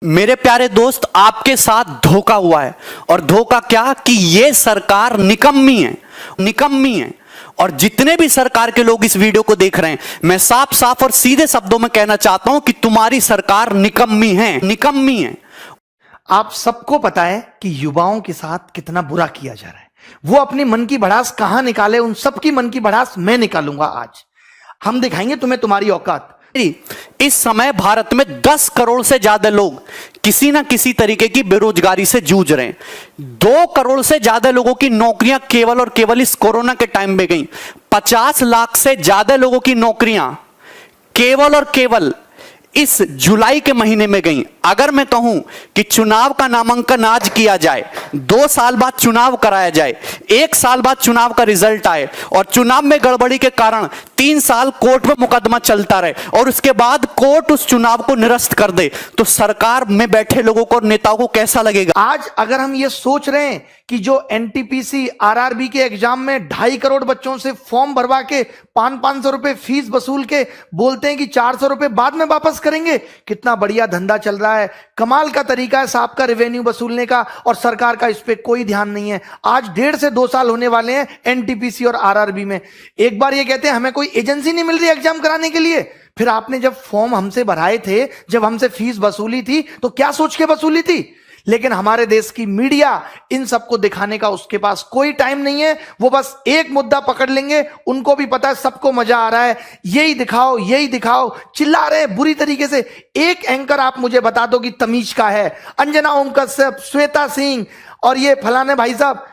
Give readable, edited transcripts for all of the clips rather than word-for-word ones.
मेरे प्यारे दोस्त, आपके साथ धोखा हुआ है। और धोखा क्या कि ये सरकार निकम्मी है। और जितने भी सरकार के लोग इस वीडियो को देख रहे हैं, मैं साफ साफ और सीधे शब्दों में कहना चाहता हूं कि तुम्हारी सरकार निकम्मी है। आप सबको पता है कि युवाओं के साथ कितना बुरा किया जा रहा है। वो अपनी मन की भड़ास कहां निकाले, उन सबकी मन की भड़ास मैं निकालूंगा। आज हम दिखाएंगे तुम्हें तुम्हारी औकात। इस समय भारत में 10 करोड़ से ज्यादा लोग किसी ना किसी तरीके की बेरोजगारी से जूझ रहे हैं। 2 करोड़ से ज्यादा लोगों की नौकरियां केवल और केवल इस कोरोना के टाइम में गई। 50 लाख से ज्यादा लोगों की नौकरियां केवल और केवल इस जुलाई के महीने में गई। अगर मैं कहूं कि चुनाव का नामांकन आज किया जाए, 2 साल बाद चुनाव कराया जाए, 1 साल बाद चुनाव का रिजल्ट आए और चुनाव में गड़बड़ी के कारण 3 साल कोर्ट में मुकदमा चलता रहे और उसके बाद कोर्ट उस चुनाव को निरस्त कर दे, तो सरकार में बैठे लोगों को और नेताओं को कैसा लगेगा? आज अगर हम ये सोच रहे हैं कि जो एनटीपीसी आरआरबी के एग्जाम में 2.5 करोड़ बच्चों से फॉर्म भरवा के 500 रुपए फीस वसूल के बोलते हैं कि 400 रुपए बाद में वापस करेंगे, कितना बढ़िया धंधा चल रहा है। कमाल का तरीका है साहब का रेवेन्यू वसूलने का, और सरकार का इस पे कोई ध्यान नहीं है। आज 1.5 से 2 साल होने वाले हैं एनटीपीसी और आरआरबी में। एक बार ये कहते हैं हमें कोई एजेंसी नहीं मिल रही एग्जाम कराने के लिए। फिर आपने जब फॉर्म हमसे भराए थे, जब हमसे फीस वसूली थी, तो क्या सोच के वसूली थी? लेकिन हमारे देश की मीडिया इन सबको दिखाने का उसके पास कोई टाइम नहीं है। वो बस एक मुद्दा पकड़ लेंगे, उनको भी पता है सबको मजा आ रहा है, यही दिखाओ, चिल्ला रहे हैं बुरी तरीके से। एक एंकर आप मुझे बता दो कि तमीज का है। अंजना ओम कश्यप, श्वेता सिंह और ये फलाने भाई साहब,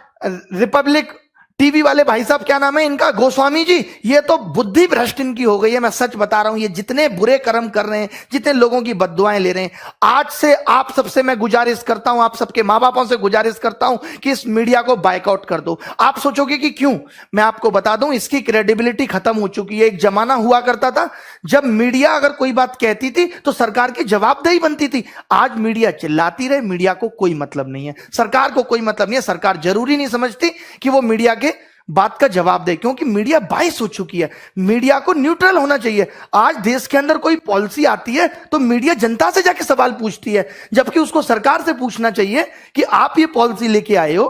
रिपब्लिक टीवी वाले भाई साहब, क्या नाम है इनका, गोस्वामी जी, ये तो बुद्धि भ्रष्ट इनकी हो गई है। मैं सच बता रहा हूं, ये जितने बुरे कर्म कर रहे हैं, जितने लोगों की बद्दुआएं ले रहे हैं, आज से आप सबसे मैं गुजारिश करता हूं, आप सबके मां बापों से गुजारिश करता हूं कि इस मीडिया को बाइकआउट कर दो। आप सोचोगे कि क्यों, मैं आपको बता दूं, इसकी क्रेडिबिलिटी खत्म हो चुकी है। एक जमाना हुआ करता था जब मीडिया अगर कोई बात कहती थी तो सरकार की जवाबदेही बनती थी। आज मीडिया चिल्लाती रहे, मीडिया को कोई मतलब नहीं है, सरकार को कोई मतलब नहीं है। सरकार जरूरी नहीं समझती कि वो मीडिया के बात का जवाब दे, क्योंकि मीडिया बाइस हो चुकी है। मीडिया को न्यूट्रल होना चाहिए। आज देश के अंदर कोई पॉलिसी आती है तो मीडिया जनता से जाके सवाल पूछती है, जबकि उसको सरकार से पूछना चाहिए कि आप ये पॉलिसी लेके आए हो,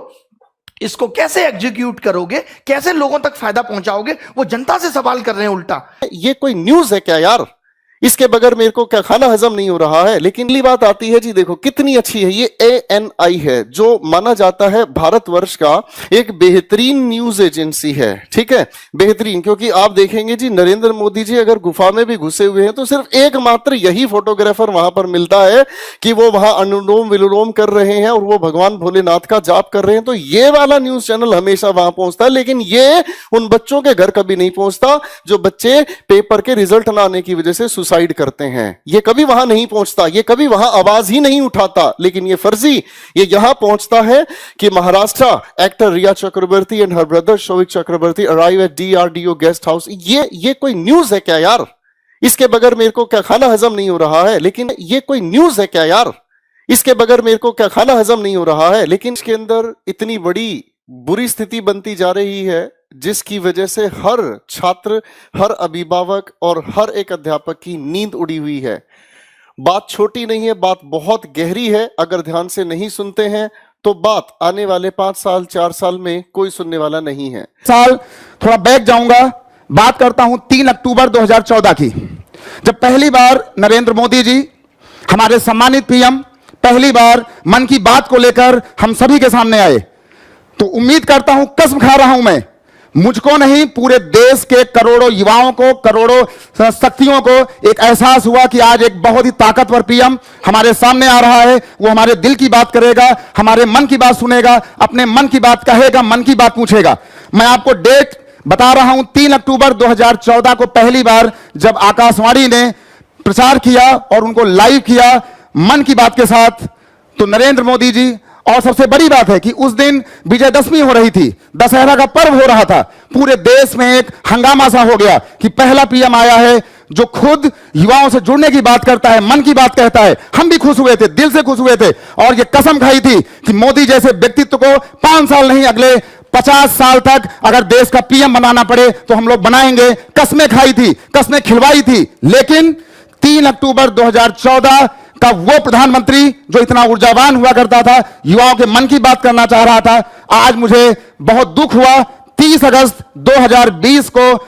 इसको कैसे एग्जीक्यूट करोगे, कैसे लोगों तक फायदा पहुंचाओगे। वो जनता से सवाल कर रहे हैं उल्टा। ये कोई न्यूज है क्या यार? इसके बगैर मेरे को क्या खाना हजम नहीं हो रहा है। लेकिन अगली बात आती है जी, देखो कितनी अच्छी है ये ANI है, जो माना जाता है भारतवर्ष का एक बेहतरीन न्यूज एजेंसी है। ठीक है, बेहतरीन, क्योंकि आप देखेंगे जी, नरेंद्र मोदी जी अगर गुफा में भी घुसे हुए हैं तो सिर्फ एकमात्र यही फोटोग्राफर वहां पर मिलता है कि वो वहां अनुलोम विलोम कर रहे हैं और वो भगवान भोलेनाथ का जाप कर रहे हैं, तो ये वाला न्यूज चैनल हमेशा वहां पहुंचता है। लेकिन ये उन बच्चों के घर कभी नहीं पहुंचता जो बच्चे पेपर के रिजल्ट ना आने की वजह से सुसाइड करते हैं। ये कभी वहां नहीं पहुंचता, ये कभी वहां आवाज ही नहीं उठाता। लेकिन ये फर्जी ये यहां पहुंचता है कि Maharashtra actor Rhea Chakraborty and her brother Showik Chakraborty arrive at DRDO guest house. ये कोई न्यूज है क्या यार? इसके बगैर मेरे को क्या खाना हजम नहीं हो रहा है। लेकिन ये कोई न्यूज है क्या यार? इसके बगैर मेरे को क्या खाना हजम नहीं हो रहा है। लेकिन इसके अंदर इतनी बड़ी बुरी स्थिति बनती जा रही है जिसकी वजह से हर छात्र, हर अभिभावक और हर एक अध्यापक की नींद उड़ी हुई है। बात छोटी नहीं है, बात बहुत गहरी है। अगर ध्यान से नहीं सुनते हैं तो बात आने वाले 5 साल 4 साल में कोई सुनने वाला नहीं है। साल थोड़ा बैक जाऊंगा, बात करता हूं 3 अक्टूबर 2014 की, जब पहली बार नरेंद्र मोदी जी हमारे सम्मानित PM पहली बार मन की बात को लेकर हम सभी के सामने आए। तो उम्मीद करता हूं, कसम खा रहा हूं मैं, मुझको नहीं पूरे देश के करोड़ों युवाओं को, करोड़ों शक्तियों को एक एहसास हुआ कि आज एक बहुत ही ताकतवर PM हमारे सामने आ रहा है। वो हमारे दिल की बात करेगा, हमारे मन की बात सुनेगा, अपने मन की बात कहेगा, मन की बात पूछेगा। मैं आपको डेट बता रहा हूं, 3 अक्टूबर 2014 को पहली बार जब आकाशवाणी ने प्रचार किया और उनको लाइव किया मन की बात के साथ, तो नरेंद्र मोदी जी, और सबसे बड़ी बात है कि उस दिन विजयदशमी हो रही थी, दशहरा का पर्व हो रहा था। पूरे देश में एक हंगामा सा हो गया कि पहला PM आया है जो खुद युवाओं से जुड़ने की बात करता है, मन की बात कहता है। हम भी खुश हुए थे, दिल से खुश हुए थे, और ये कसम खाई थी कि मोदी जैसे व्यक्तित्व को 5 साल नहीं, अगले 50 साल तक अगर देश का PM बनाना पड़े तो हम लोग बनाएंगे। कस्में खाई थी, कस्में खिलवाई थी। लेकिन 3 अक्टूबर 2014 का वो प्रधानमंत्री जो इतना ऊर्जावान हुआ करता था, युवाओं के मन की बात करना चाह रहा था, आज मुझे बहुत दुख हुआ 30 अगस्त 2020 को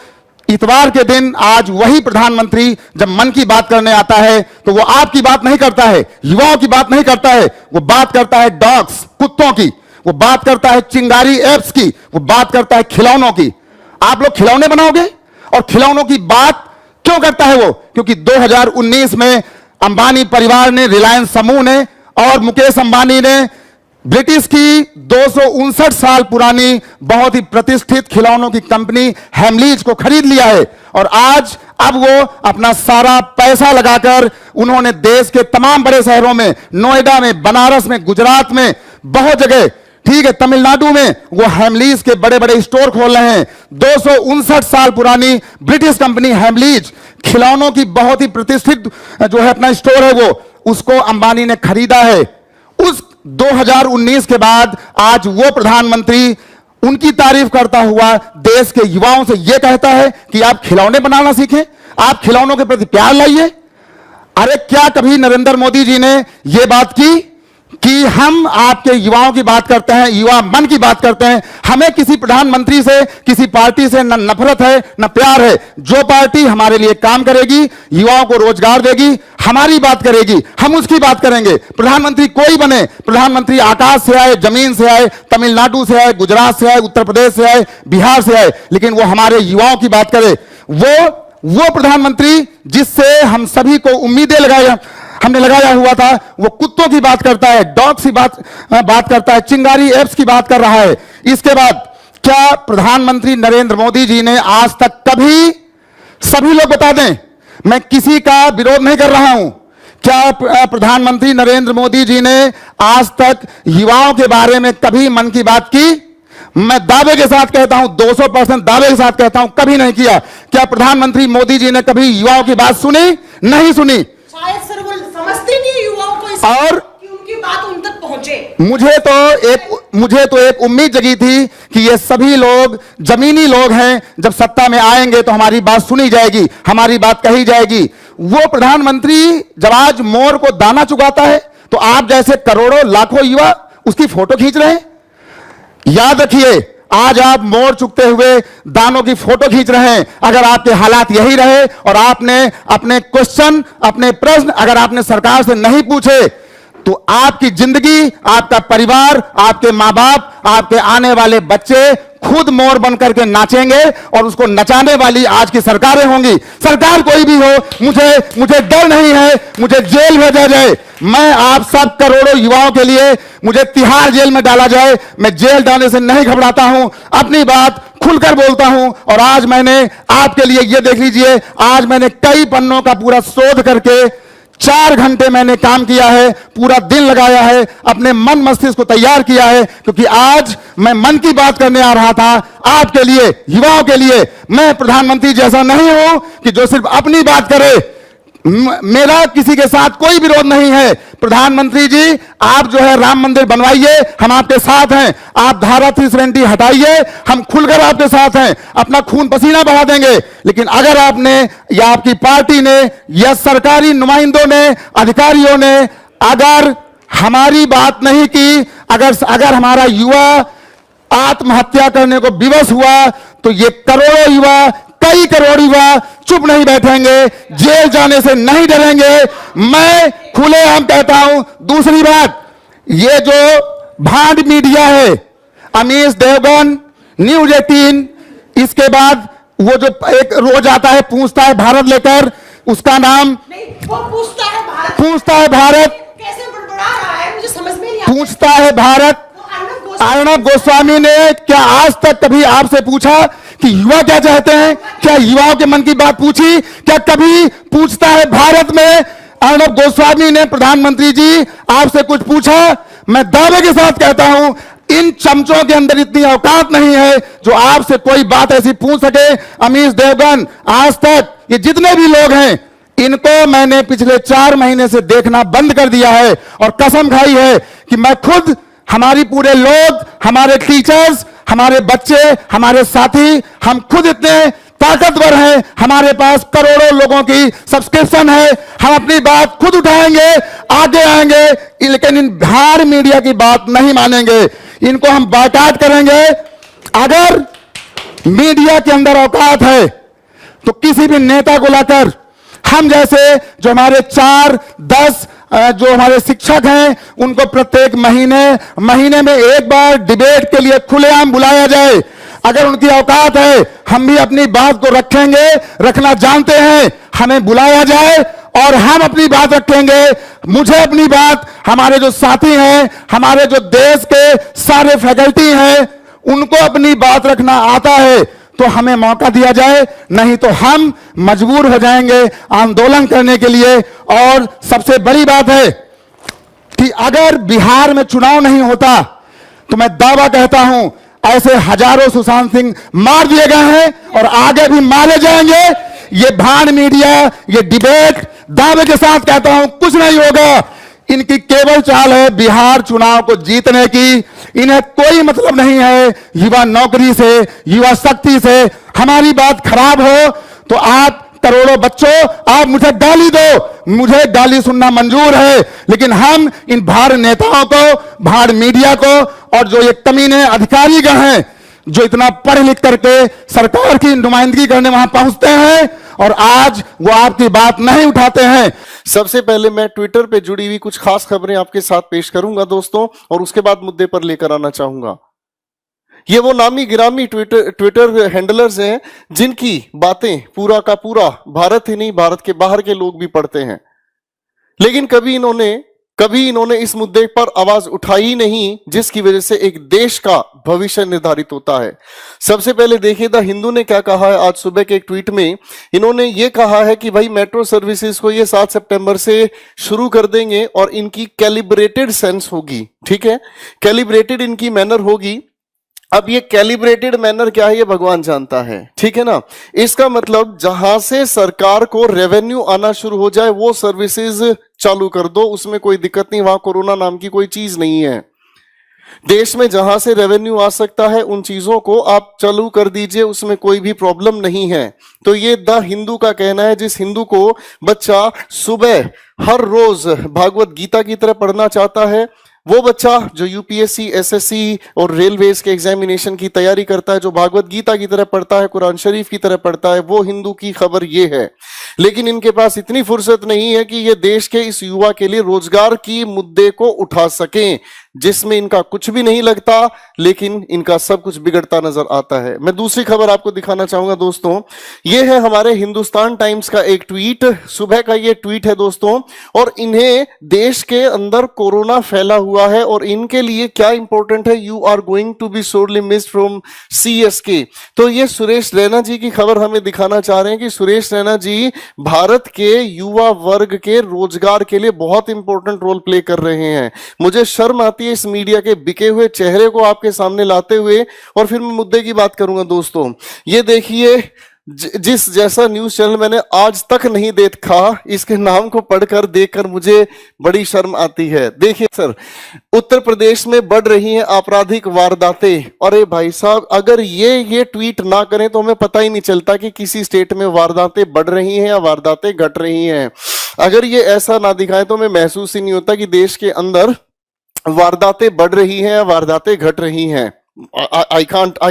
इतवार के दिन आज वही प्रधानमंत्री जब मन की बात करने आता है तो वो आपकी बात नहीं करता है, युवाओं की बात नहीं करता है, वो बात करता है डॉग्स, कुत्तों की, वो बात करता है चिंगारी एप्स की, वो बात करता है खिलौनों की। आप लोग खिलौने बनाओगे और खिलौनों की बात क्यों करता है वो? क्योंकि 2019 में अंबानी परिवार ने, रिलायंस समूह ने और मुकेश अंबानी ने ब्रिटिश की 259 साल पुरानी बहुत ही प्रतिष्ठित खिलौनों की कंपनी हेमलीज को खरीद लिया है। और आज अब वो अपना सारा पैसा लगाकर उन्होंने देश के तमाम बड़े शहरों में, नोएडा में, बनारस में, गुजरात में, बहुत जगह, ठीक है, तमिलनाडु में वो हेमलीज के बड़े बड़े स्टोर खोल रहे हैं। 259 साल पुरानी ब्रिटिश कंपनी हेमलीज खिलौनों की बहुत ही प्रतिष्ठित जो है अपना स्टोर है, वो उसको अंबानी ने खरीदा है। उस 2019 के बाद आज वो प्रधानमंत्री उनकी तारीफ करता हुआ देश के युवाओं से यह कहता है कि आप खिलौने बनाना सीखें, आप खिलौनों के प्रति प्यार लाइए। अरे क्या कभी नरेंद्र मोदी जी ने यह बात की कि हम आपके युवाओं की बात करते हैं, युवा मन की बात करते हैं? हमें किसी प्रधानमंत्री से, किसी पार्टी से न नफरत है न प्यार है। जो पार्टी हमारे लिए काम करेगी, युवाओं को रोजगार देगी, हमारी बात करेगी, हम उसकी बात करेंगे। प्रधानमंत्री कोई बने, प्रधानमंत्री आकाश से आए, जमीन से आए, तमिलनाडु से आए, गुजरात से आए, उत्तर प्रदेश से आए, बिहार से आए, लेकिन वो हमारे युवाओं की बात करे। वो प्रधानमंत्री जिससे हम सभी को उम्मीदें हमने लगाया हुआ था, वो कुत्तों की बात करता है, डॉग्स की बात करता है, चिंगारी एप्स की बात कर रहा है। इसके बाद क्या प्रधानमंत्री नरेंद्र मोदी जी ने आज तक कभी, सभी लोग बता दें, मैं किसी का विरोध नहीं कर रहा हूं, क्या प्रधानमंत्री नरेंद्र मोदी जी ने आज तक युवाओं के बारे में कभी मन की बात की? मैं दावे के साथ कहता हूं, 200% दावे के साथ कहता हूं, कभी नहीं किया। क्या प्रधानमंत्री मोदी जी ने कभी युवाओं की बात सुनी? नहीं सुनी। शायद सर वो समझते नहीं है युवाओं को और कि उनकी बात उन तक पहुंचे। मुझे तो एक उम्मीद जगी थी कि ये सभी लोग जमीनी लोग हैं, जब सत्ता में आएंगे तो हमारी बात सुनी जाएगी, हमारी बात कही जाएगी। वो प्रधानमंत्री जब आज मोर को दाना चुगाता है तो आप जैसे करोड़ों लाखों युवा उसकी फोटो खींच रहे हैं। याद रखिए, आज आप मोर चुगते हुए दानों की फोटो खींच रहे हैं। अगर आपके हालात यही रहे और आपने अपने क्वेश्चन, अपने प्रश्न अगर आपने सरकार से नहीं पूछे, तो आपकी जिंदगी, आपका परिवार, आपके मां बाप, आपके आने वाले बच्चे खुद मोर बनकर के नाचेंगे और उसको नचाने वाली आज की सरकारें होंगी। सरकार कोई भी हो, मुझे डर नहीं है, मुझे जेल भेजा जाए, मैं आप सब करोड़ों युवाओं के लिए मुझे तिहाड़ जेल में डाला जाए, मैं जेल डालने से नहीं घबराता हूं, अपनी बात खुलकर बोलता हूं। और आज मैंने आपके लिए, ये देख लीजिए, आज मैंने कई पन्नों का पूरा शोध करके 4 घंटे मैंने काम किया है, पूरा दिन लगाया है, अपने मन मस्तिष्क को तैयार किया है, क्योंकि आज मैं मन की बात करने आ रहा था आपके लिए, युवाओं के लिए। मैं प्रधानमंत्री जैसा नहीं हूं कि जो सिर्फ अपनी बात करे। मेरा किसी के साथ कोई विरोध नहीं है। प्रधानमंत्री जी, आप जो है राम मंदिर बनवाइए, हम आपके साथ हैं। आप धारा 370 हटाइए, हम खुलकर आपके साथ हैं, अपना खून पसीना बहा देंगे। लेकिन अगर आपने या आपकी पार्टी ने या सरकारी नुमाइंदों ने, अधिकारियों ने अगर हमारी बात नहीं की, अगर हमारा युवा आत्महत्या करने को विवश हुआ, तो ये करोड़ों युवा, कई करोड़ युवा चुप नहीं बैठेंगे, जेल जाने से नहीं डरेंगे। मैं खुलेआम कहता हूं। दूसरी बात, ये जो भांड मीडिया है, अमीश देवगन, न्यूज 18, इसके बाद वो जो एक रोज आता है, पूछता है भारत लेकर, उसका नाम नहीं, वो पूछता है भारत कैसे बड़बड़ा रहा है, मुझे समझ में नहीं आता। पूछता है भारत। अर्णब गोस्वामी ने क्या आज तक कभी आपसे पूछा कि युवा क्या चाहते हैं? क्या युवाओं के मन की बात पूछी? क्या कभी पूछता है भारत में अर्णब गोस्वामी ने प्रधानमंत्री जी आपसे कुछ पूछा? मैं दावे के साथ कहता हूं, इन चमचों के अंदर इतनी औकात नहीं है जो आपसे कोई बात ऐसी पूछ सके। अमीश देवगन, आज तक ये जितने भी लोग हैं, इनको मैंने पिछले 4 महीने से देखना बंद कर दिया है और कसम खाई है कि मैं खुद, हमारी पूरे लोग, हमारे टीचर्स, हमारे बच्चे, हमारे साथी, हम खुद इतने ताकतवर हैं, हमारे पास करोड़ों लोगों की सब्सक्रिप्शन है, हम अपनी बात खुद उठाएंगे, आगे आएंगे, लेकिन इन बिहार मीडिया की बात नहीं मानेंगे, इनको हम बायकॉट करेंगे। अगर मीडिया के अंदर औकात है तो किसी भी नेता को लाकर हम जैसे जो हमारे 4-10 जो हमारे शिक्षक हैं उनको प्रत्येक महीने में एक बार डिबेट के लिए खुलेआम बुलाया जाए। अगर उनकी औकात है हम भी अपनी बात को रखेंगे, रखना जानते हैं, हमें बुलाया जाए और हम अपनी बात रखेंगे। मुझे अपनी बात, हमारे जो साथी हैं, हमारे जो देश के सारे फैकल्टी हैं, उनको अपनी बात रखना आता है तो हमें मौका दिया जाए, नहीं तो हम मजबूर हो जाएंगे आंदोलन करने के लिए। और सबसे बड़ी बात है कि अगर बिहार में चुनाव नहीं होता तो मैं दावा कहता हूं ऐसे हजारों सुशांत सिंह मार दिए गए हैं और आगे भी मारे जाएंगे। ये भान मीडिया, ये डिबेट, दावे के साथ कहता हूं कुछ नहीं होगा। इनकी केवल चाल है बिहार चुनाव को जीतने की, इन्हें कोई मतलब नहीं है युवा नौकरी से, युवा शक्ति से। हमारी बात खराब हो तो आप करोड़ों बच्चों, आप मुझे गाली दो, मुझे गाली सुनना मंजूर है, लेकिन हम इन भाड़ नेताओं को, भाड़ मीडिया को और जो ये कमीने अधिकारीगण हैं जो इतना पढ़ लिख करके सरकार की नुमाइंदगी करने वहां पहुंचते हैं और आज वो आपकी बात नहीं उठाते हैं। सबसे पहले मैं ट्विटर पे जुड़ी हुई कुछ खास खबरें आपके साथ पेश करूंगा दोस्तों, और उसके बाद मुद्दे पर लेकर आना चाहूंगा। ये वो नामी गिरामी ट्विटर हैंडलर्स हैं जिनकी बातें पूरा का पूरा भारत ही नहीं, भारत के बाहर के लोग भी पढ़ते हैं, लेकिन कभी इन्होंने इस मुद्दे पर आवाज उठाई नहीं, जिसकी वजह से एक देश का भविष्य निर्धारित होता है। सबसे पहले देखिए द हिंदू ने क्या कहा है। आज सुबह के एक ट्वीट में इन्होंने ये कहा है कि भाई मेट्रो सर्विसेज को ये 7 सितंबर से शुरू कर देंगे और इनकी कैलिब्रेटेड सेंस होगी। ठीक है, कैलिब्रेटेड इनकी मैनर होगी। अब ये कैलिब्रेटेड मैनर क्या है ये भगवान जानता है, ठीक है ना। इसका मतलब जहां से सरकार को रेवेन्यू आना शुरू हो जाए वो सर्विसेज चालू कर दो, उसमें कोई दिक्कत नहीं, वहां कोरोना नाम की कोई चीज नहीं है। देश में जहां से रेवेन्यू आ सकता है उन चीजों को आप चालू कर दीजिए, उसमें कोई भी प्रॉब्लम नहीं है। तो ये द हिंदू का कहना है। जिस हिंदू को बच्चा सुबह हर रोज भागवत गीता की तरह पढ़ना चाहता है, वो बच्चा जो यूपीएससी, एसएससी और रेलवेज के एग्जामिनेशन की तैयारी करता है, जो भागवत गीता की तरह पढ़ता है, कुरान शरीफ की तरह पढ़ता है, वो हिंदू की खबर ये है। लेकिन इनके पास इतनी फुर्सत नहीं है कि ये देश के इस युवा के लिए रोजगार की मुद्दे को उठा सकें, जिसमें इनका कुछ भी नहीं लगता, लेकिन इनका सब कुछ बिगड़ता नजर आता है। मैं दूसरी खबर आपको दिखाना चाहूंगा दोस्तों। ये है हमारे हिंदुस्तान टाइम्स का एक ट्वीट, सुबह का ये ट्वीट है दोस्तों, और इन्हें देश के अंदर कोरोना फैला हुआ है और इनके लिए क्या इंपॉर्टेंट है, you are going to be sorely missed from CSK। तो ये सुरेश रैना जी की खबर हमें दिखाना चाह रहे हैं कि सुरेश रैना जी भारत के युवा वर्ग के रोजगार के लिए बहुत इंपॉर्टेंट रोल प्ले कर रहे हैं। मुझे शर्म आती है इस मीडिया के बिके हुए चेहरे को आपके सामने लाते हुए, और फिर मैं मुद्दे की बात करूंगा दोस्तों। ये देखिए, जिस जैसा न्यूज चैनल मैंने आज तक नहीं देखा, इसके नाम को पढ़कर देखकर मुझे बड़ी शर्म आती है। देखिए सर, उत्तर प्रदेश में बढ़ रही हैं आपराधिक वारदातें। अरे भाई साहब, अगर ये ट्वीट ना करें तो हमें पता ही नहीं चलता कि किसी स्टेट में वारदातें बढ़ रही हैं या वारदातें घट रही हैं। अगर ये ऐसा ना दिखाए तो हमें महसूस ही नहीं होता कि देश के अंदर वारदातें बढ़ रही हैं या वारदातें घट रही हैं। I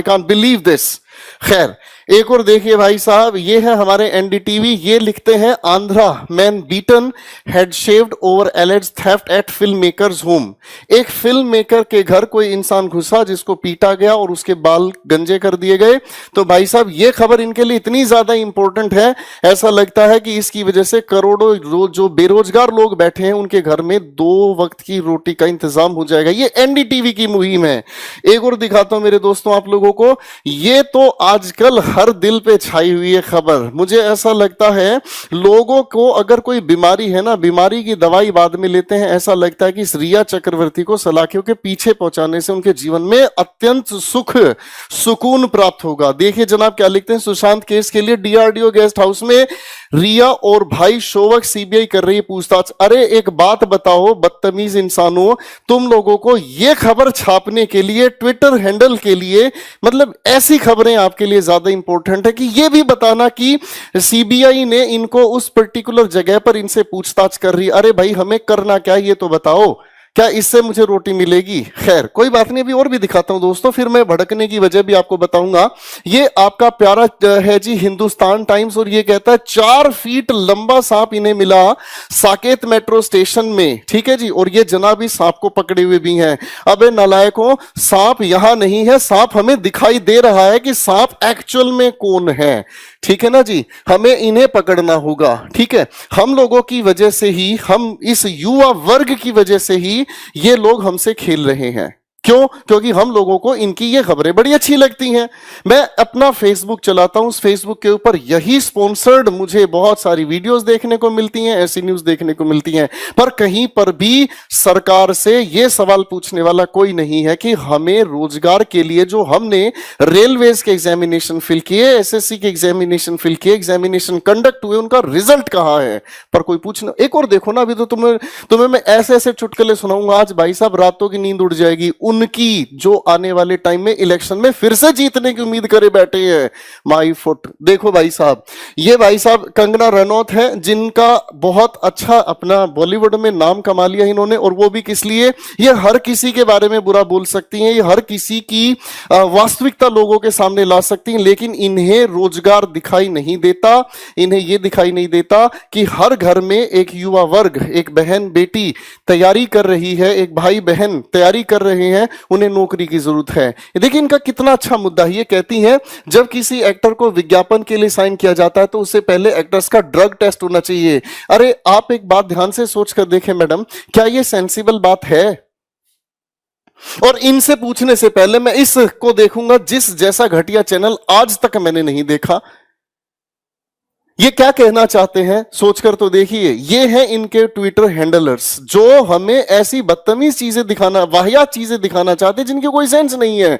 can't believe this. खैर, एक और देखिए भाई साहब, ये है हमारे एनडीटीवी। ये लिखते हैं, Andhra man beaten head shaved over alleged theft at film makers home. एक फिल्म मेकर के घर कोई इंसान घुसा जिसको पीटा गया और उसके बाल गंजे कर दिए गए। तो भाई साहब, ये खबर इनके लिए इतनी ज्यादा इंपॉर्टेंट है, ऐसा लगता है कि इसकी वजह से करोड़ों जो बेरोजगार लोग बैठे हैं उनके घर में 2 वक्त की रोटी का इंतजाम हो जाएगा। ये एनडीटीवी की मुहिम है। एक और दिखाता हूं मेरे दोस्तों आप लोगों को, ये तो आजकल हर दिल पे छाई हुई है खबर। मुझे ऐसा लगता है लोगों को अगर कोई बीमारी है ना, बीमारी की दवाई बाद में लेते हैं, ऐसा लगता है कि इस रिया चक्रवर्ती को सलाखियों के पीछे पहुंचाने से उनके जीवन में अत्यंत सुकून प्राप्त होगा। देखिए जनाब क्या लिखते हैं, सुशांत केस के लिए DRDO गेस्ट हाउस में रिया और भाई शोवक CBI कर रही है पूछताछ। अरे एक बात बताओ बदतमीज इंसानों, तुम लोगों को यह खबर छापने के लिए, ट्विटर हैंडल के लिए, मतलब ऐसी खबरें आपके लिए ज्यादा इंपॉर्टेंट है कि ये भी बताना कि सीबीआई ने इनको उस पर्टिकुलर जगह पर इनसे पूछताछ कर रही। अरे भाई हमें करना क्या ये तो बताओ, क्या इससे मुझे रोटी मिलेगी? खैर कोई बात नहीं, अभी और भी दिखाता हूं दोस्तों, फिर मैं भड़कने की वजह भी आपको बताऊंगा। ये आपका प्यारा है जी हिंदुस्तान टाइम्स, और ये कहता है 4 फीट लंबा सांप इन्हें मिला साकेत मेट्रो स्टेशन में, ठीक है जी। और ये जनाब इस सांप को पकड़े हुए भी हैं। अबे नालायकों, सांप यहां नहीं है, सांप हमें दिखाई दे रहा है कि सांप एक्चुअल में कौन है, ठीक है ना जी। हमें इन्हें पकड़ना होगा, ठीक है। हम लोगों की वजह से ही, हम इस युवा वर्ग की वजह से ही ये लोग हमसे खेल रहे हैं। क्यों? क्योंकि हम लोगों को इनकी ये खबरें बड़ी अच्छी लगती हैं। मैं अपना फेसबुक चलाता हूं, उस फेसबुक के ऊपर यही स्पॉन्सर्ड मुझे बहुत सारी वीडियोस देखने को मिलती हैं, ऐसी न्यूज देखने को मिलती हैं, पर कहीं पर भी सरकार से ये सवाल पूछने वाला कोई नहीं है कि हमें रोजगार के लिए जो हमने रेलवेज के एग्जामिनेशन फिल किए, एसएससी के एग्जामिनेशन फिल किए, एग्जामिनेशन कंडक्ट हुए, उनका रिजल्ट कहां है, पर कोई पूछना। एक और देखो ना, अभी तो तुम्हें मैं ऐसे ऐसे चुटकुले सुनाऊंगा, आज भाई साहब रातों की नींद उड़ जाएगी। उनकी जो आने वाले टाइम में इलेक्शन में फिर से जीतने की उम्मीद करे बैठे हैं माई फुट। देखो भाई साहब, ये भाई साहब कंगना रनौत है, जिनका बहुत अच्छा अपना बॉलीवुड में नाम कमा लिया इन्होंने, और वो भी किस लिए? ये हर किसी के बारे में बुरा बोल सकती हैं, ये हर किसी की वास्तविकता लोगों के सामने ला सकती हैं, लेकिन इन्हें रोजगार दिखाई नहीं देता। इन्हें यह दिखाई नहीं देता कि हर घर में एक युवा वर्ग, एक बहन बेटी तैयारी कर रही है, एक भाई बहन तैयारी कर रहे हैं, उन्हें नौकरी की जरूरत है। देखिए इनका कितना अच्छा मुद्दा है। ये कहती हैं जब किसी एक्टर को विज्ञापन के लिए साइन किया जाता है तो उससे पहले एक्टर्स का ड्रग टेस्ट होना चाहिए। अरे आप एक बात ध्यान से सोच कर देखें मैडम, क्या ये सेंसिबल बात है? और इनसे पूछने से पहले मैं इसको देखूंगा जिस जैसा घटिया चैनल आज तक मैंने नहीं देखा। ये क्या कहना चाहते हैं सोचकर तो देखिए। ये हैं इनके ट्विटर हैंडलर्स जो हमें ऐसी बदतमीज चीजें दिखाना, वाहियात चीजें दिखाना चाहते हैं जिनकी कोई सेंस नहीं है।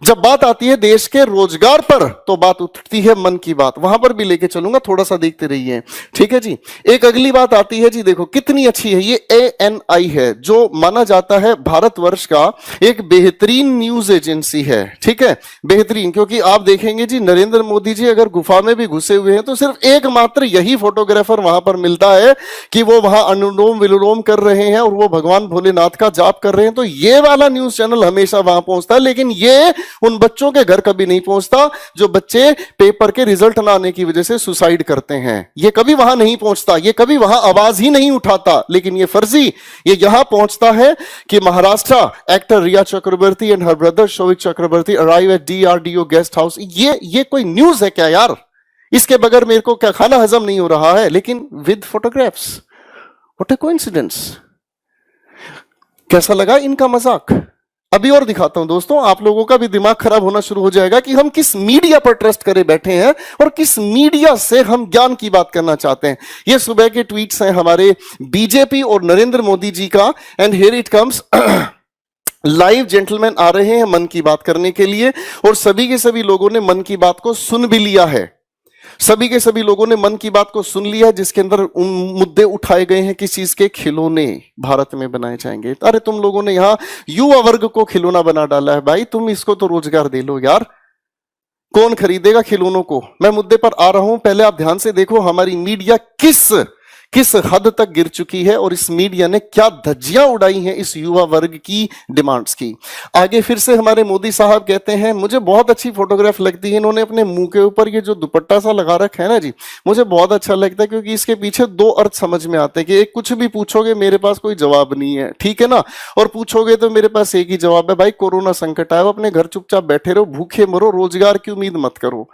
जब बात आती है देश के रोजगार पर तो बात उठती है मन की बात, वहां पर भी लेके चलूंगा, थोड़ा सा देखते रहिए, ठीक है जी। एक अगली बात आती है जी, देखो कितनी अच्छी है। ये ANI है, जो माना जाता है भारतवर्ष का एक बेहतरीन न्यूज एजेंसी है, ठीक है, बेहतरीन। क्योंकि आप देखेंगे जी नरेंद्र मोदी जी अगर गुफा में भी घुसे हुए हैं तो सिर्फ एकमात्र यही फोटोग्राफर वहां पर मिलता है कि वो वहां अनुलोम विलोम कर रहे हैं और वो भगवान भोलेनाथ का जाप कर रहे हैं, तो ये वाला न्यूज चैनल हमेशा वहां पहुंचता है। लेकिन ये उन बच्चों के घर कभी नहीं पहुंचता जो बच्चे पेपर के रिजल्ट ना आने की वजह से सुसाइड करते हैं। ये कभी वहां नहीं पहुंचता, ये कभी वहां आवाज ही नहीं उठाता। लेकिन ये फर्जी ये यहां पहुंचता है कि Maharashtra actor Rhea Chakraborty and her brother Showik Chakraborty arrive at DRDO guest house. ये कोई न्यूज है क्या यार? इसके बगैर मेरे को क्या खाना हजम नहीं हो रहा है। लेकिन with photographs, what a coincidence. कैसा लगा इनका मजाक? अभी और दिखाता हूं दोस्तों, आप लोगों का भी दिमाग खराब होना शुरू हो जाएगा कि हम किस मीडिया पर ट्रस्ट करे बैठे हैं और किस मीडिया से हम ज्ञान की बात करना चाहते हैं। ये सुबह के ट्वीट्स हैं हमारे बीजेपी और नरेंद्र मोदी जी का, and here it comes. Live gentleman आ रहे हैं मन की बात करने के लिए, और सभी के सभी लोगों ने मन की बात को सुन भी लिया है। सभी के सभी लोगों ने मन की बात को सुन लिया, जिसके अंदर उन मुद्दे उठाए गए हैं किस चीज के? खिलौने भारत में बनाए जाएंगे। अरे तुम लोगों ने यहां युवा वर्ग को खिलौना बना डाला है भाई, तुम इसको तो रोजगार दे लो यार। कौन खरीदेगा खिलौनों को? मैं मुद्दे पर आ रहा हूं, पहले आप ध्यान से देखो हमारी मीडिया किस हद तक गिर चुकी है और इस मीडिया ने क्या धज्जियां उड़ाई हैं इस युवा वर्ग की डिमांड्स की। आगे फिर से हमारे मोदी साहब कहते हैं, मुझे बहुत अच्छी फोटोग्राफ लगती है, इन्होंने अपने मुंह के ऊपर ये जो दुपट्टा सा लगा रखा है ना जी, मुझे बहुत अच्छा लगता है, क्योंकि इसके पीछे 2 अर्थ समझ में आते हैं कि एक, कुछ भी पूछोगे मेरे पास कोई जवाब नहीं है, ठीक है ना, और पूछोगे तो मेरे पास एक ही जवाब है, भाई कोरोना संकट आया, अपने घर चुपचाप बैठे रहो, भूखे मरो, रोजगार की उम्मीद मत करो।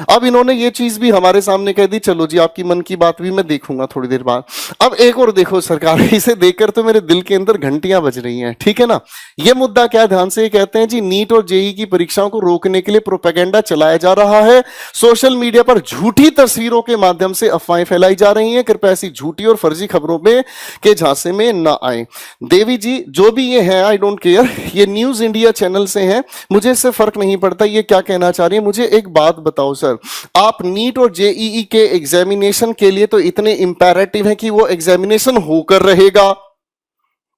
अब इन्होंने ये चीज भी हमारे सामने कह दी, चलो जी आपकी मन की बात भी मैं देखूंगा थोड़ी देर बाद। अब एक और देखो सरकार, इसे देखकर तो मेरे दिल के अंदर घंटियां बज रही हैं, ठीक है ना। ये मुद्दा क्या, ध्यान से कहते हैं जी, नीट और जेईई की परीक्षाओं को रोकने के लिए प्रोपेगेंडा चलाया जा रहा है। सोशल मीडिया पर झूठी तस्वीरों के माध्यम से अफवाहें फैलाई जा रही हैं। कृपया ऐसी झूठी और फर्जी खबरों में के झांसे में न आए। देवी जी जो भी ये है, आई डोंट केयर, ये न्यूज इंडिया चैनल से है, मुझे इससे फर्क नहीं पड़ता ये क्या कहना चाह रही है। मुझे एक बात बताओ सर, आप नीट और जेईई के एग्जामिनेशन के लिए तो इतने इंपैरेटिव है कि वो एग्जामिनेशन होकर रहेगा,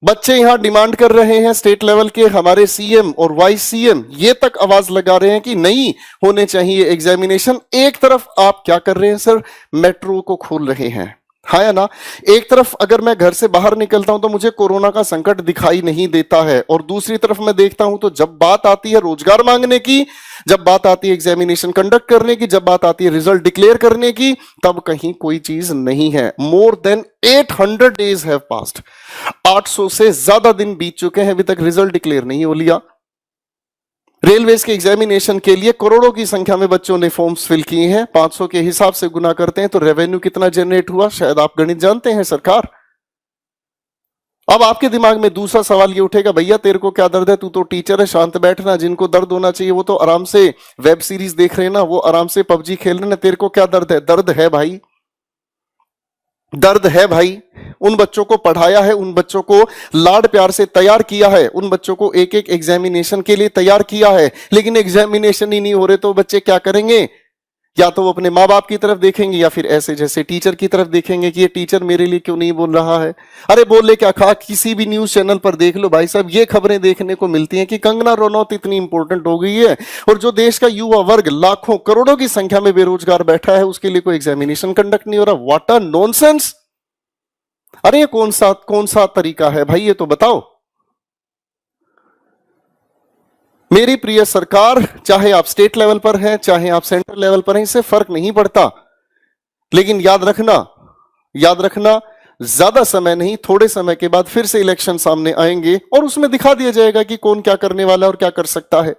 बच्चे यहां डिमांड कर रहे हैं, स्टेट लेवल के हमारे सीएम और वाइस सीएम ये तक आवाज लगा रहे हैं कि नहीं होने चाहिए एग्जामिनेशन। एक तरफ आप क्या कर रहे हैं सर, मेट्रो को खोल रहे हैं, हाँ या ना। एक तरफ अगर मैं घर से बाहर निकलता हूं तो मुझे कोरोना का संकट दिखाई नहीं देता है, और दूसरी तरफ मैं देखता हूं तो जब बात आती है रोजगार मांगने की, जब बात आती है एग्जामिनेशन कंडक्ट करने की, जब बात आती है रिजल्ट डिक्लेयर करने की, तब कहीं कोई चीज नहीं है। More than 800 days have passed, 800 से ज्यादा दिन बीत चुके हैं, अभी तक रिजल्ट डिक्लेयर नहीं हो लिया। रेलवेज के एग्जामिनेशन के लिए करोड़ों की संख्या में बच्चों ने फॉर्म्स फिल किए हैं। 500 के हिसाब से गुना करते हैं तो रेवेन्यू कितना जनरेट हुआ, शायद आप गणित जानते हैं सरकार। अब आपके दिमाग में दूसरा सवाल ये उठेगा, भैया तेरे को क्या दर्द है, तू तो टीचर है, शांत बैठना। जिनको दर्द होना चाहिए वो तो आराम से वेब सीरीज देख रहे हैं ना, वो आराम से पबजी खेल रहे हैं, तेरे को क्या दर्द है। दर्द है भाई, दर्द है भाई। उन बच्चों को पढ़ाया है, उन बच्चों को लाड प्यार से तैयार किया है, उन बच्चों को एक एक एग्जामिनेशन के लिए तैयार किया है, लेकिन एग्जामिनेशन ही नहीं हो रहे तो बच्चे क्या करेंगे, या तो वो अपने माँ बाप की तरफ देखेंगे या फिर ऐसे जैसे टीचर की तरफ देखेंगे कि ये टीचर मेरे लिए क्यों नहीं बोल रहा है। अरे बोले क्या खा, किसी भी न्यूज चैनल पर देख लो भाई साहब, ये खबरें देखने को मिलती हैं कि कंगना रनौत इतनी इंपॉर्टेंट हो गई है, और जो देश का युवा वर्ग लाखों करोड़ों की संख्या में बेरोजगार बैठा है उसके लिए कोई एग्जामिनेशन कंडक्ट नहीं हो रहा। What a nonsense. अरे ये कौन सा तरीका है भाई, ये तो बताओ। मेरी प्रिय सरकार, चाहे आप स्टेट लेवल पर हैं चाहे आप सेंट्रल लेवल पर हैं, इससे फर्क नहीं पड़ता, लेकिन याद रखना ज्यादा समय नहीं, थोड़े समय के बाद फिर से इलेक्शन सामने आएंगे और उसमें दिखा दिया जाएगा कि कौन क्या करने वाला है और क्या कर सकता है।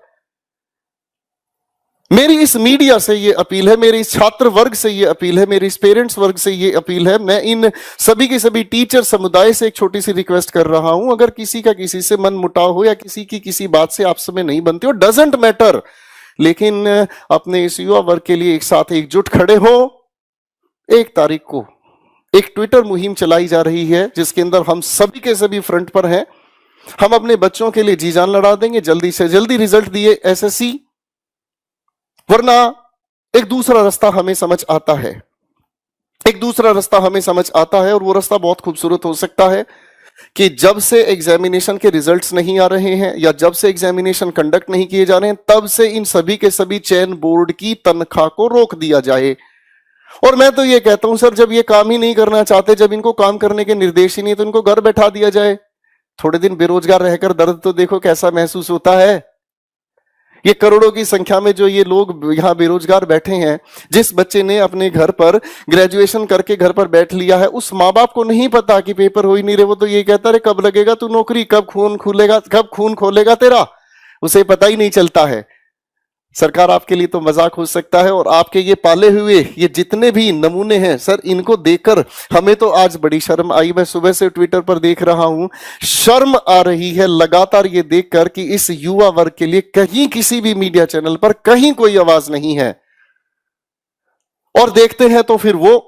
मेरी इस मीडिया से ये अपील है, मेरे इस छात्र वर्ग से ये अपील है, मेरे इस पेरेंट्स वर्ग से ये अपील है, मैं इन सभी के सभी टीचर समुदाय से एक छोटी सी रिक्वेस्ट कर रहा हूं, अगर किसी का किसी से मन मुटाव हो या किसी की किसी बात से आपस में नहीं बनती हो, डजंट मैटर, लेकिन अपने इस युवा वर्ग के लिए एक साथ एकजुट खड़े हो। 1 तारीख को एक ट्विटर मुहिम चलाई जा रही है जिसके अंदर हम सभी के सभी फ्रंट पर हैं। हम अपने बच्चों के लिए जी जान लड़ा देंगे, जल्दी से जल्दी रिजल्ट दिए एसएससी, वरना एक दूसरा रास्ता हमें समझ आता है, एक दूसरा रास्ता हमें समझ आता है, और वो रास्ता बहुत खूबसूरत हो सकता है कि जब से एग्जामिनेशन के रिजल्ट्स नहीं आ रहे हैं या जब से एग्जामिनेशन कंडक्ट नहीं किए जा रहे हैं, तब से इन सभी के सभी चयन बोर्ड की तनख्वाह को रोक दिया जाए। और मैं तो ये कहता हूं सर, जब ये काम ही नहीं करना चाहते, जब इनको काम करने के निर्देश ही नहीं, तो इनको घर बैठा दिया जाए। थोड़े दिन बेरोजगार रहकर दर्द तो देखो कैसा महसूस होता है। ये करोड़ों की संख्या में जो ये लोग यहां बेरोजगार बैठे हैं, जिस बच्चे ने अपने घर पर ग्रेजुएशन करके घर पर बैठ लिया है, उस माँ बाप को नहीं पता कि पेपर हो ही नहीं रहे, वो तो ये कहता है कब लगेगा तू नौकरी, कब खून खोलेगा तेरा, उसे पता ही नहीं चलता है। सरकार आपके लिए तो मजाक हो सकता है, और आपके ये पाले हुए ये जितने भी नमूने हैं सर, इनको देखकर हमें तो आज बड़ी शर्म आई। मैं सुबह से ट्विटर पर देख रहा हूं, शर्म आ रही है लगातार ये देखकर कि इस युवा वर्ग के लिए कहीं किसी भी मीडिया चैनल पर कहीं कोई आवाज नहीं है। और देखते हैं तो फिर वो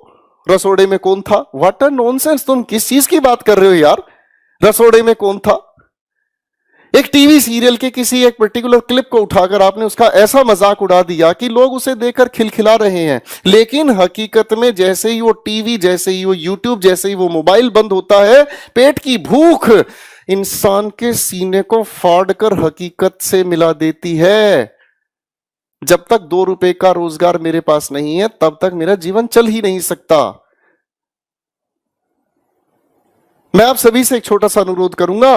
रसोड़े में कौन था। व्हाट अ नॉनसेंस, तुम किस चीज की बात कर रहे हो यार, रसोड़े में कौन था। एक टीवी सीरियल के किसी एक पर्टिकुलर क्लिप को उठाकर आपने उसका ऐसा मजाक उड़ा दिया कि लोग उसे देखकर खिलखिला रहे हैं, लेकिन हकीकत में जैसे ही वो टीवी, जैसे ही वो यूट्यूब, जैसे ही वो मोबाइल बंद होता है, पेट की भूख इंसान के सीने को फाड़कर हकीकत से मिला देती है। जब तक 2 रुपए का रोजगार मेरे पास नहीं है, तब तक मेरा जीवन चल ही नहीं सकता। मैं आप सभी से एक छोटा सा अनुरोध करूंगा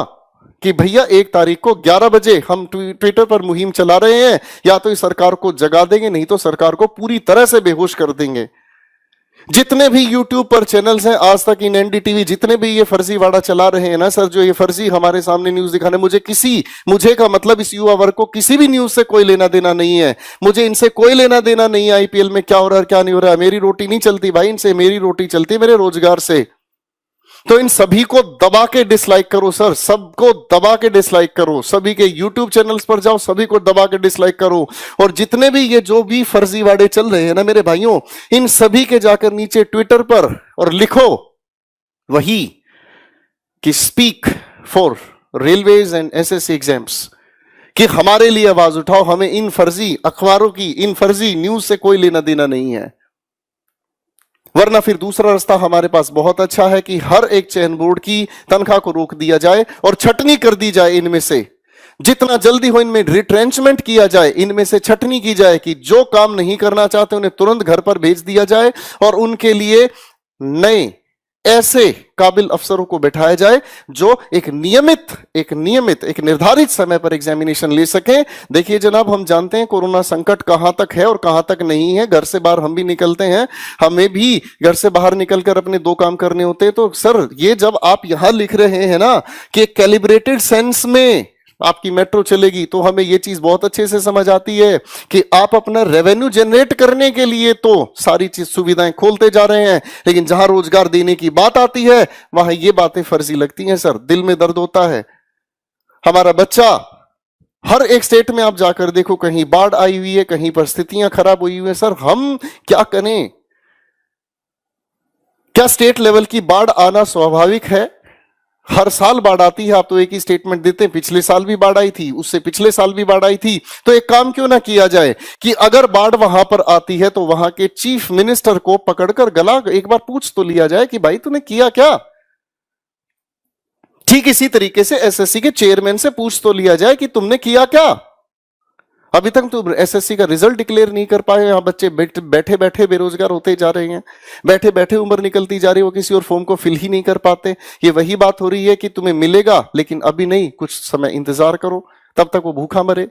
कि भैया 1 तारीख को 11 बजे हम ट्विटर पर मुहिम चला रहे हैं, या तो इस सरकार को जगा देंगे, नहीं तो सरकार को पूरी तरह से बेहोश कर देंगे। जितने भी यूट्यूब पर चैनल्स हैं आज तक, इन एनडीटीवी, जितने भी ये फर्जीवाड़ा चला रहे हैं ना सर, जो ये फर्जी हमारे सामने न्यूज दिखाने, मुझे का मतलब इस युवा वर्ग को किसी भी न्यूज से कोई लेना देना नहीं है। मुझे इनसे कोई लेना देना नहीं है आईपीएल में क्या हो रहा है क्या नहीं हो रहा है। मेरी रोटी नहीं चलती भाई इनसे, मेरी रोटी चलती है मेरे रोजगार से। तो इन सभी को दबा के डिसलाइक करो सर, सबको दबा के डिसलाइक करो, सभी के यूट्यूब चैनल्स पर जाओ, सभी को दबा के डिसलाइक करो। और जितने भी ये जो भी फर्जीवाड़े चल रहे हैं ना मेरे भाइयों, इन सभी के जाकर नीचे ट्विटर पर और लिखो वही कि speak for railways and SSC exams, कि हमारे लिए आवाज उठाओ, हमें इन फर्जी अखबारों की, इन फर्जी न्यूज से कोई लेना देना नहीं है। वरना फिर दूसरा रास्ता हमारे पास बहुत अच्छा है कि हर एक चयन बोर्ड की तनख्वाह को रोक दिया जाए और छटनी कर दी जाए। इनमें से जितना जल्दी हो इनमें रिट्रेंचमेंट किया जाए, इनमें से छटनी की जाए कि जो काम नहीं करना चाहते उन्हें तुरंत घर पर भेज दिया जाए और उनके लिए नए ऐसे काबिल अफसरों को बैठाया जाए जो एक निर्धारित समय पर एग्जामिनेशन ले सकें। देखिए जनाब, हम जानते हैं कोरोना संकट कहां तक है और कहां तक नहीं है। घर से बाहर हम भी निकलते हैं, हमें भी घर से बाहर निकलकर अपने 2 काम करने होते हैं। तो सर, ये जब आप यहां लिख रहे हैं ना कि कैलिब्रेटेड सेंस में आपकी मेट्रो चलेगी, तो हमें यह चीज बहुत अच्छे से समझ आती है कि आप अपना रेवेन्यू जनरेट करने के लिए तो सारी चीज सुविधाएं खोलते जा रहे हैं, लेकिन जहां रोजगार देने की बात आती है वहां ये बातें फर्जी लगती हैं। सर, दिल में दर्द होता है। हमारा बच्चा, हर एक स्टेट में आप जाकर देखो, कहीं बाढ़ आई हुई है, कहीं परिस्थितियां खराब हुई हुई है। सर, हम क्या करें? क्या स्टेट लेवल की बाढ़ आना स्वाभाविक है? हर साल बाढ़ आती है। आप तो एक ही स्टेटमेंट देते हैं, पिछले साल भी बाढ़ आई थी, उससे पिछले साल भी बाढ़ आई थी। तो एक काम क्यों ना किया जाए कि अगर बाढ़ वहां पर आती है तो वहां के चीफ मिनिस्टर को पकड़कर गला एक बार पूछ तो लिया जाए कि भाई तूने किया क्या। ठीक इसी तरीके से एसएससी के चेयरमैन से पूछ तो लिया जाए कि तुमने किया क्या। अभी तक तो एसएससी का रिजल्ट डिक्लेयर नहीं कर पाए। यहां बच्चे बैठे बैठे बेरोजगार होते जा रहे हैं, बैठे बैठे उम्र निकलती जा रही है, वो किसी और फॉर्म को फिल ही नहीं कर पाते। ये वही बात हो रही है कि तुम्हें मिलेगा लेकिन अभी नहीं, कुछ समय इंतजार करो, तब तक वो भूखा मरे।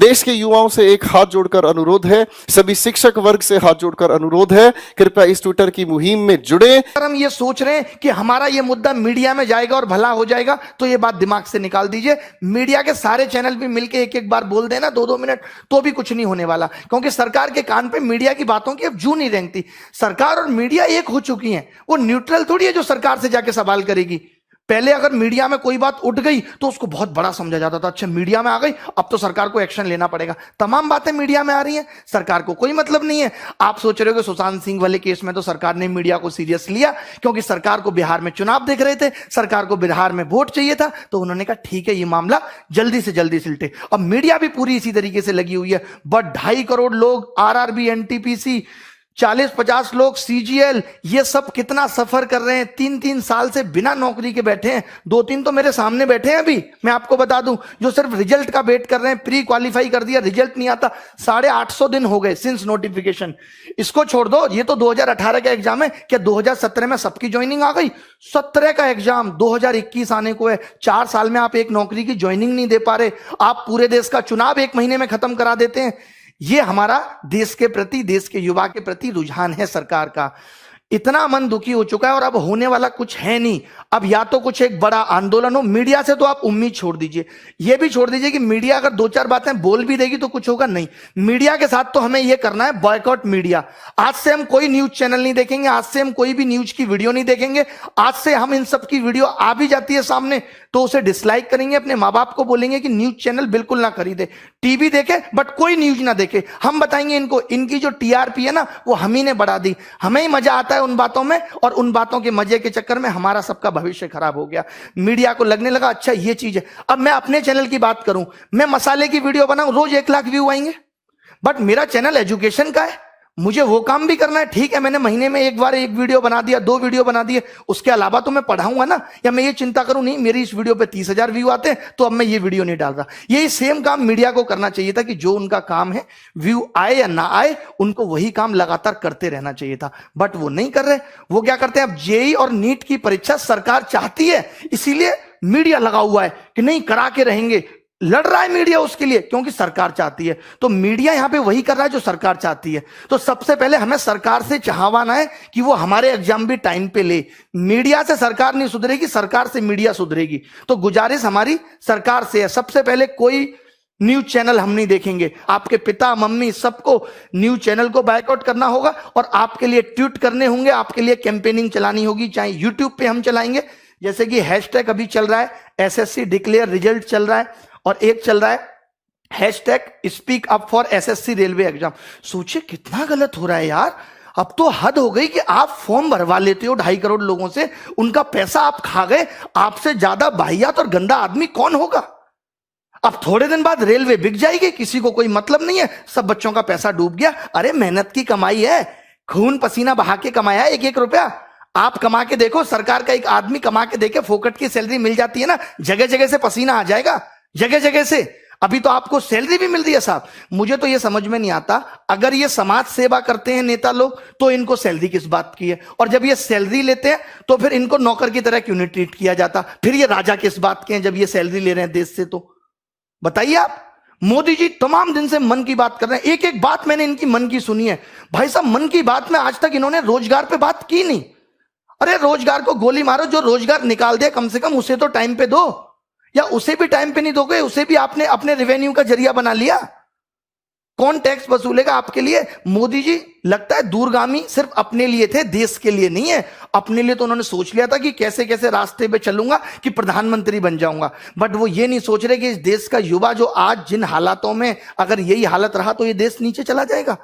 देश के युवाओं से एक हाथ जोड़कर अनुरोध है, सभी शिक्षक वर्ग से हाथ जोड़कर अनुरोध है, कृपया इस ट्विटर की मुहिम में जुड़े। अगर हम ये सोच रहे हैं कि हमारा ये मुद्दा मीडिया में जाएगा और भला हो जाएगा, तो ये बात दिमाग से निकाल दीजिए। मीडिया के सारे चैनल भी मिलके एक बार बोल देना 2-2 मिनट, तो भी कुछ नहीं होने वाला, क्योंकि सरकार के कान पे मीडिया की बातों की अब जू नहीं रेंगती। सरकार और मीडिया एक हो चुकी है, वो न्यूट्रल थोड़ी है जो सरकार से जाके सवाल करेगी। पहले अगर मीडिया में कोई बात उठ गई तो उसको बहुत बड़ा समझा जाता था, अच्छा मीडिया में आ गई अब तो सरकार को एक्शन लेना पड़ेगा। तमाम बातें मीडिया में आ रही हैं, सरकार को कोई मतलब नहीं है। आप सोच रहे हो कि सुशांत सिंह वाले केस में तो सरकार ने मीडिया को सीरियस लिया, क्योंकि सरकार को बिहार में चुनाव देख रहे थे, सरकार को बिहार में वोट चाहिए था, तो उन्होंने कहा ठीक है ये मामला जल्दी से जल्दी सिलटे। अब मीडिया भी पूरी इसी तरीके से लगी हुई है। बट 2.5 करोड़ लोग आरआरबी, एनटीपीसी, 40-50 लोग सीजीएल, ये सब कितना सफर कर रहे हैं। 3-3 साल से बिना नौकरी के बैठे हैं। 2-3 तो मेरे सामने बैठे हैं अभी, मैं आपको बता दूं, जो सिर्फ रिजल्ट का वेट कर रहे हैं। प्री क्वालिफाई कर दिया, रिजल्ट नहीं आता। 850 दिन हो गए सिंस नोटिफिकेशन। इसको छोड़ दो, ये तो 2018 का एग्जाम है। क्या 2017 में सबकी ज्वाइनिंग आ गई? 17 का एग्जाम 2021 आने को है। 4 साल में आप एक नौकरी की ज्वाइनिंग नहीं दे पा रहे। आप पूरे देश का चुनाव 1 महीने में खत्म करा देते हैं। ये हमारा देश के प्रति, देश के युवा के प्रति रुझान है सरकार का। इतना मन दुखी हो चुका है और अब होने वाला कुछ है नहीं। अब या तो कुछ एक बड़ा आंदोलन हो। मीडिया से तो आप उम्मीद छोड़ दीजिए, ये भी छोड़ दीजिए कि मीडिया अगर 2-4 बातें बोल भी देगी तो कुछ होगा नहीं। मीडिया के साथ तो हमें यह करना है, बॉयकॉट मीडिया। आज से हम कोई न्यूज चैनल नहीं देखेंगे, आज से हम कोई भी न्यूज की वीडियो नहीं देखेंगे। आज से हम इन सब की वीडियो आ भी जाती है सामने तो उसे डिसलाइक करेंगे, अपने माँ बाप को बोलेंगे कि न्यूज चैनल बिल्कुल ना खरीदे, टीवी देखे बट कोई न्यूज ना देखे। हम बताएंगे इनको, इनकी जो टीआरपी है ना वो हम ही ने बढ़ा दी। हमें ही मजा आता है उन बातों में, और उन बातों के मजे के चक्कर में हमारा सबका भविष्य खराब हो गया। मीडिया को लगने लगा अच्छा ये चीज है। अब मैं अपने चैनल की बात करूं, मैं मसाले की वीडियो बनाऊं, रोज 1 लाख व्यू आएंगे, बट मेरा चैनल एजुकेशन का है, मुझे वो काम भी करना है। ठीक है, मैंने महीने में एक बार 1 वीडियो बना दिया, 2 वीडियो बना दिए, उसके अलावा तो मैं पढ़ाऊंगा ना। या मैं ये चिंता करूं नहीं मेरी इस वीडियो पे 30,000 व्यू आते हैं तो अब मैं ये वीडियो नहीं डाल रहा। यही सेम काम मीडिया को करना चाहिए था कि जो उनका काम है, व्यू आए या ना आए, उनको वही काम लगातार करते रहना चाहिए था। बट वो नहीं कर रहे। वो क्या करते हैं, अब जेईई और नीट की परीक्षा सरकार चाहती है, इसीलिए मीडिया लगा हुआ है कि नहीं करा के रहेंगे। लड़ रहा है मीडिया उसके लिए, क्योंकि सरकार चाहती है। तो मीडिया यहां पे वही कर रहा है जो सरकार चाहती है। तो सबसे पहले हमें सरकार से चाहवाना है कि वो हमारे एग्जाम भी टाइम पे ले। मीडिया से सरकार नहीं सुधरेगी, सरकार से मीडिया सुधरेगी। तो गुजारिश हमारी सरकार से है, सबसे पहले कोई न्यूज चैनल हम नहीं देखेंगे। आपके पिता, मम्मी, सबको न्यूज चैनल को बायकॉट करना होगा और आपके लिए ट्वीट करने होंगे, आपके लिए कैंपेनिंग चलानी होगी। चाहे यूट्यूब पे हम चलाएंगे, जैसे कि हैशटैग अभी चल रहा है, एसएससी डिक्लेयर रिजल्ट चल रहा है, और एक चल रहा है hashtag speak up for SSC railway exam. सोचिए कितना गलत हो रहा है यार। अब तो हद हो गई कि आप फॉर्म भरवा लेते हो 2.5 करोड़ लोगों से, उनका पैसा आप खा गए। आपसे ज्यादा वाहियात और गंदा आदमी कौन होगा। अब थोड़े दिन बाद रेलवे बिक जाएगी, किसी को कोई मतलब नहीं है, सब बच्चों का पैसा डूब गया। अरे मेहनत की कमाई है, खून पसीना बहा के कमाया एक एक रुपया। आप कमा के देखो, सरकार का एक आदमी कमा के देखे, फोकट की सैलरी मिल जाती है ना, जगह जगह से पसीना आ जाएगा, जगह जगह से। अभी तो आपको सैलरी भी मिल रही है साहब। मुझे तो ये समझ में नहीं आता, अगर ये समाज सेवा करते हैं नेता लोग तो इनको सैलरी किस बात की है, और जब ये सैलरी लेते हैं तो फिर इनको नौकर की तरह क्यों नहीं ट्रीट किया जाता, फिर ये राजा किस बात के हैं जब ये सैलरी ले रहे हैं देश से। तो बताइए आप। मोदी जी तमाम दिन से मन की बात कर रहे हैं, एक एक बात मैंने इनकी मन की सुनी है। भाई साहब, मन की बात में आज तक इन्होंने रोजगार पे बात की नहीं। अरे रोजगार को गोली मारो, जो रोजगार निकाल दे कम से कम उसे तो टाइम पे दो, या उसे भी टाइम पे नहीं दोगे, उसे भी आपने अपने रेवेन्यू का जरिया बना लिया। कौन टैक्स वसूलेगा आपके लिए? मोदी जी लगता है दूरगामी सिर्फ अपने लिए थे, देश के लिए नहीं है। अपने लिए तो उन्होंने सोच लिया था कि कैसे कैसे रास्ते पे चलूंगा कि प्रधानमंत्री बन जाऊंगा, बट वो ये नहीं सोच रहे कि इस देश का युवा जो आज जिन हालातों में, अगर यही हालत रहा तो ये देश नीचे चला जाएगा।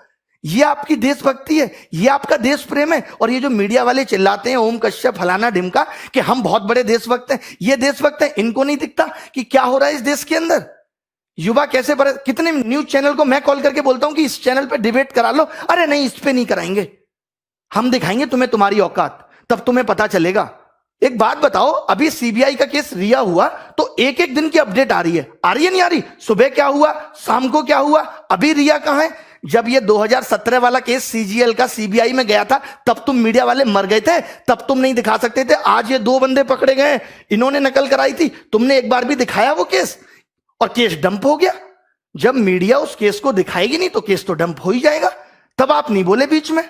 ये आपकी देशभक्ति है, ये आपका देश प्रेम है। और ये जो मीडिया वाले चिल्लाते हैं ओम कश्यप फलाना ढिमका कि हम बहुत बड़े देशभक्त हैं, ये देशभक्त हैं, इनको नहीं दिखता कि क्या हो रहा है इस देश के अंदर। युवा कैसे बड़े, कितने न्यूज चैनल को मैं कॉल करके बोलता हूं कि इस चैनल पे डिबेट करा लो, अरे नहीं इस पे नहीं कराएंगे, हम दिखाएंगे तुम्हें तुम्हारी औकात, तब तुम्हें पता चलेगा। एक बात बताओ, अभी सीबीआई का केस रिया हुआ तो एक एक दिन की अपडेट आ रही है नहीं आ रही? सुबह क्या हुआ, शाम को क्या हुआ, अभी रिया कहां है? जब ये 2017 वाला केस सीजीएल का सीबीआई में गया था तब तुम मीडिया वाले मर गए थे, तब तुम नहीं दिखा सकते थे। आज ये 2 बंदे पकड़े गए, इन्होंने नकल कराई थी, तुमने एक बार भी दिखाया वो केस, और केस डंप हो गया। जब मीडिया उस केस को दिखाएगी नहीं तो केस तो डंप हो ही जाएगा। तब आप नहीं बोले बीच में।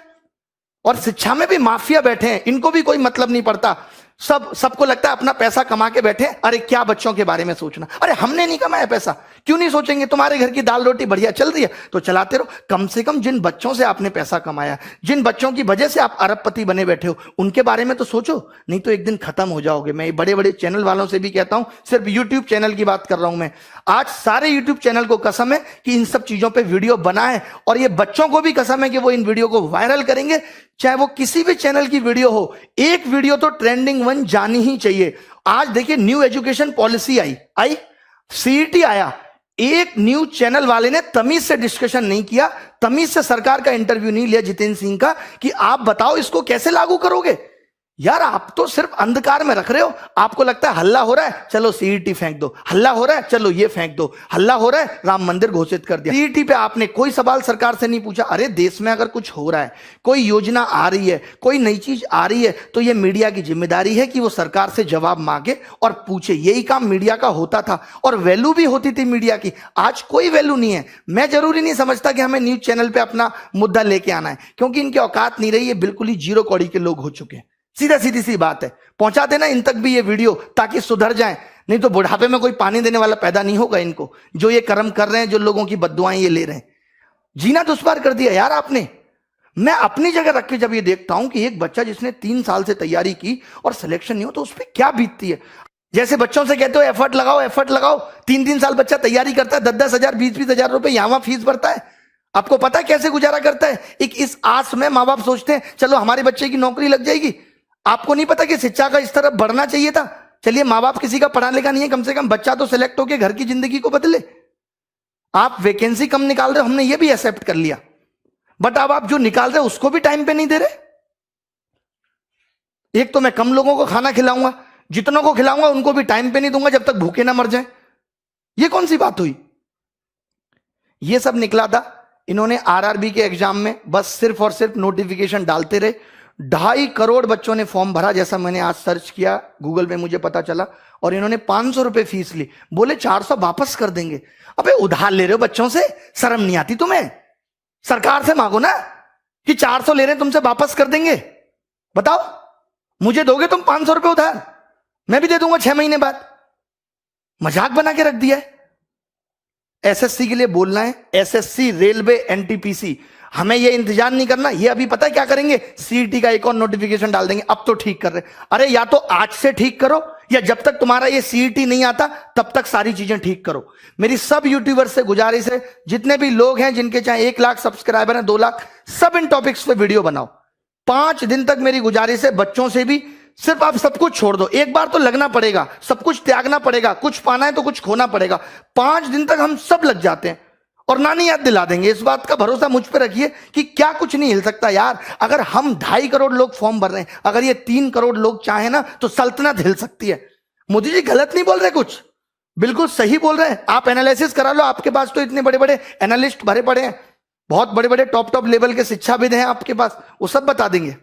और शिक्षा में भी माफिया बैठे हैं, इनको भी कोई मतलब नहीं पड़ता। सबको लगता है अपना पैसा कमा के बैठे। अरे क्या बच्चों के बारे में सोचना? अरे हमने नहीं कमाया पैसा, क्यों नहीं सोचेंगे? तुम्हारे घर की दाल रोटी बढ़िया चल रही है तो चलाते रहो। कम से कम जिन बच्चों से आपने पैसा कमाया, जिन बच्चों की वजह से आप अरबपति बने बैठे हो, उनके बारे में तो सोचो, नहीं तो एक दिन खत्म हो जाओगे। मैं बड़े बड़े चैनल वालों से भी कहता हूं, सिर्फ यूट्यूब चैनल की बात कर रहा हूं मैं, आज सारे यूट्यूब चैनल को कसम है कि इन सब चीजों पर वीडियो बनाए, और ये बच्चों को भी कसम है कि वो इन वीडियो को वायरल करेंगे, चाहे वो किसी भी चैनल की वीडियो हो। एक वीडियो तो ट्रेंडिंग 1 जानी ही चाहिए। आज देखिए न्यू एजुकेशन पॉलिसी आई, सीईटी आया, एक न्यूज चैनल वाले ने तमीज से डिस्कशन नहीं किया, तमीज से सरकार का इंटरव्यू नहीं लिया जितेंद्र सिंह का कि आप बताओ इसको कैसे लागू करोगे। यार आप तो सिर्फ अंधकार में रख रहे हो। आपको लगता है हल्ला हो रहा है, चलो सीईटी फेंक दो, हल्ला हो रहा है, चलो ये फेंक दो, हल्ला हो रहा है, राम मंदिर घोषित कर दिया। सीईटी पे आपने कोई सवाल सरकार से नहीं पूछा। अरे देश में अगर कुछ हो रहा है, कोई योजना आ रही है, कोई नई चीज आ रही है, तो ये मीडिया की जिम्मेदारी है कि वो सरकार से जवाब मांगे और पूछे। यही काम मीडिया का होता था और वैल्यू भी होती थी मीडिया की। आज कोई वैल्यू नहीं है। मैं जरूरी नहीं समझता कि हमें न्यूज चैनल पे अपना मुद्दा लेके आना है, क्योंकि इनकी औकात नहीं रही है, बिल्कुल ही जीरो कौड़ी के लोग हो चुके हैं। सीधी सी बात है। पहुंचा देना इन तक भी ये वीडियो ताकि सुधर जाएं, नहीं तो बुढ़ापे में कोई पानी देने वाला पैदा नहीं होगा इनको, जो ये कर्म कर रहे हैं, जो लोगों की बद्दुआएं ये ले रहे हैं। जीना दुश्वार कर दिया यार आपने। मैं अपनी जगह रख के जब ये देखता हूं कि एक बच्चा जिसने 3 साल से तैयारी की और सिलेक्शन नहीं हो तो उस पर क्या बीतती है। जैसे बच्चों से कहते हो एफर्ट लगाओ, 3 साल बच्चा तैयारी करता है, 10 हजार 20 हजार रुपए यहां फीस भरता है। आपको पता है कैसे गुजारा करता है? एक इस आस में माँ बाप सोचते हैं चलो हमारे बच्चे की नौकरी लग जाएगी। आपको नहीं पता कि शिक्षा का इस तरफ बढ़ना चाहिए था। चलिए माँ बाप किसी का पढ़ा लिखा नहीं है, कम से कम बच्चा तो सिलेक्ट होकर घर की जिंदगी को बदले। आप वैकेंसी कम निकाल रहे हो, हमने ये भी एक्सेप्ट कर लिया, बट अब आप जो निकाल रहे हो उसको भी टाइम पे नहीं दे रहे। एक तो मैं कम लोगों को खाना खिलाऊंगा, जितनों को खिलाऊंगा उनको भी टाइम पे नहीं दूंगा जब तक भूखे ना मर जाए। ये कौन सी बात हुई? ये सब निकला था इन्होंने आरआरबी के एग्जाम में, बस सिर्फ और सिर्फ नोटिफिकेशन डालते रहे। 2.5 करोड़ बच्चों ने फॉर्म भरा, जैसा मैंने आज सर्च किया गूगल पे मुझे पता चला, और इन्होंने 500 रुपए फीस ली। बोले 400 वापस कर देंगे। अबे उधार ले रहे हो बच्चों से, शर्म नहीं आती तुम्हें? सरकार से मांगो ना कि 400 ले रहे हैं तुमसे वापस कर देंगे। बताओ, मुझे दोगे तुम 500 रुपए उधार, मैं भी दे दूंगा 6 महीने बाद। मजाक बना के रख दिया है। एसएससी के लिए बोलना है, एसएससी, रेलवे, एनटीपीसी, हमें ये इंतजार नहीं करना। ये अभी पता है क्या करेंगे? सीईटी का एक और नोटिफिकेशन डाल देंगे। अब तो ठीक कर रहे। अरे या तो आज से ठीक करो, या जब तक तुम्हारा ये सीईटी नहीं आता तब तक सारी चीजें ठीक करो। मेरी सब यूट्यूबर्स से गुजारिश है, जितने भी लोग हैं जिनके चाहे 1 लाख सब्सक्राइबर हैं, 2 लाख, सब इन टॉपिक्स पे वीडियो बनाओ। 5 दिन तक मेरी गुजारिश है, बच्चों से भी सिर्फ आप सब कुछ छोड़ दो। एक बार तो लगना पड़ेगा, सब कुछ त्यागना पड़ेगा, कुछ पाना है तो कुछ खोना पड़ेगा। 5 दिन तक हम सब लग जाते हैं और नानी याद दिला देंगे। इस बात का भरोसा मुझ पे रखिए कि क्या कुछ नहीं हिल सकता यार। अगर हम 2.5 करोड़ लोग फॉर्म भर रहे हैं, अगर ये 3 करोड़ लोग चाहे ना तो सल्तनत हिल सकती है। मोदी जी गलत नहीं बोल रहे, कुछ बिल्कुल सही बोल रहे हैं। आप एनालिसिस करा लो, आपके पास तो इतने बड़े बड़े एनालिस्ट भरे पड़े हैं, बहुत बड़े बड़े टॉप लेवल के शिक्षाविद हैं आपके पास, वो सब बता देंगे।